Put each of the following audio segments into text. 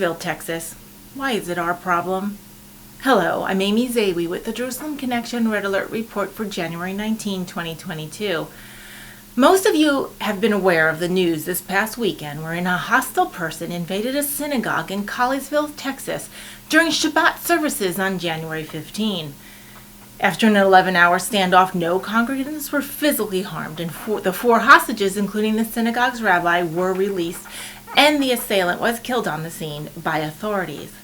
Colleyville, Texas. Why is it our problem? Hello, I'm Amy Zawi with the Jerusalem Connection Red Alert Report for January 19, 2022. Most of you have been aware of the news this past weekend wherein a hostile person invaded a synagogue in Colleyville, Texas during Shabbat services on January 15. After an 11-hour standoff, no congregants were physically harmed, and the four hostages, including the synagogue's rabbi, were released, and the assailant was killed on the scene by authorities.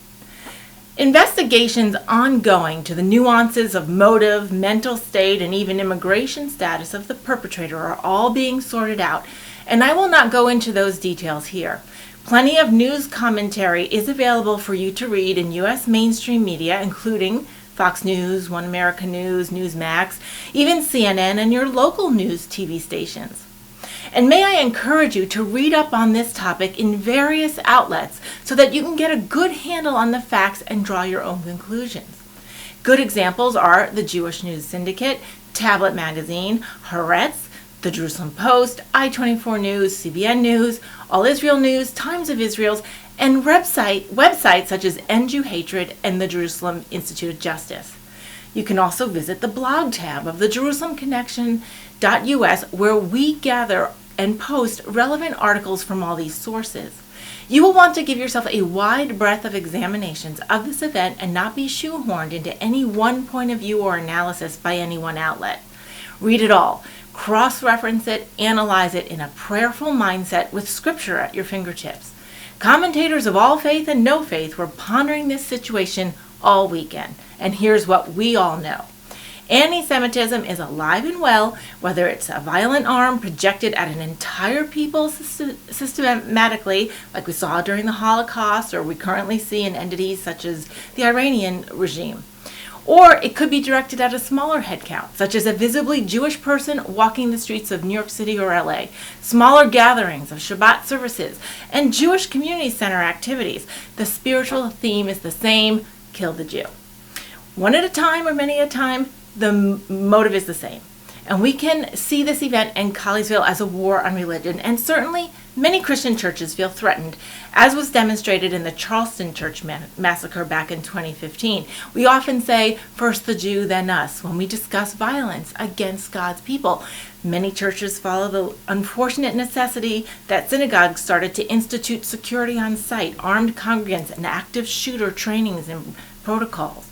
Investigations ongoing to the nuances of motive, mental state, and even immigration status of the perpetrator are all being sorted out, and I will not go into those details here. Plenty of news commentary is available for you to read in U.S. mainstream media, including Fox News, One America News, Newsmax, even CNN and your local news TV stations. And may I encourage you to read up on this topic in various outlets so that you can get a good handle on the facts and draw your own conclusions. Good examples are the Jewish News Syndicate, Tablet Magazine, Haaretz, the Jerusalem Post, I-24 News, CBN News, All Israel News, Times of Israel, and websites such as End Jew Hatred and the Jerusalem Institute of Justice. You can also visit the blog tab of the JerusalemConnection.us, where we gather and post relevant articles from all these sources. You will want to give yourself a wide breadth of examinations of this event and not be shoehorned into any one point of view or analysis by any one outlet. Read it all, cross-reference it, analyze it in a prayerful mindset with scripture at your fingertips. Commentators of all faith and no faith were pondering this situation all weekend, and here's what we all know. Antisemitism is alive and well, whether it's a violent arm projected at an entire people systematically, like we saw during the Holocaust, or we currently see in entities such as the Iranian regime. Or it could be directed at a smaller head count, such as a visibly Jewish person walking the streets of New York City or LA, smaller gatherings of Shabbat services, and Jewish community center activities. The spiritual theme is the same: kill the Jew. One at a time or many at a time, the motive is the same. And we can see this event in Colleyville as a war on religion, and certainly many Christian churches feel threatened, as was demonstrated in the Charleston Church massacre back in 2015. We often say, first the Jew, then us, when we discuss violence against God's people. Many churches follow the unfortunate necessity that synagogues started to institute security on site, armed congregants, and active shooter trainings and protocols.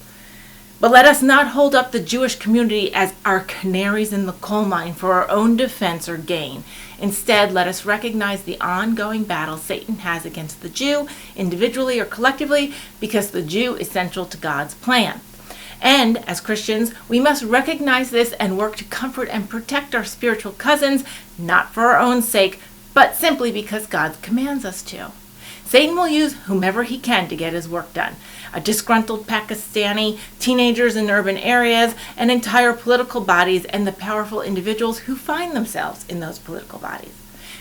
But let us not hold up the Jewish community as our canaries in the coal mine for our own defense or gain. Instead, let us recognize the ongoing battle Satan has against the Jew, individually or collectively, because the Jew is central to God's plan. And as Christians, we must recognize this and work to comfort and protect our spiritual cousins, not for our own sake, but simply because God commands us to. Satan will use whomever he can to get his work done. A disgruntled Pakistani, teenagers in urban areas, and entire political bodies, and the powerful individuals who find themselves in those political bodies.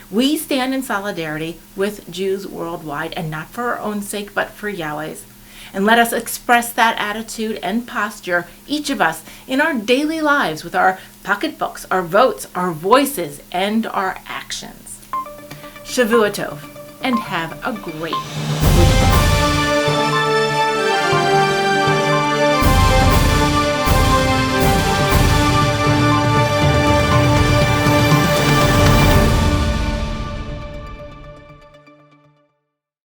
We stand in solidarity with Jews worldwide, and not for our own sake, but for Yahweh's. And let us express that attitude and posture, each of us, in our daily lives with our pocketbooks, our votes, our voices, and our actions. Shavua Tov, and have a great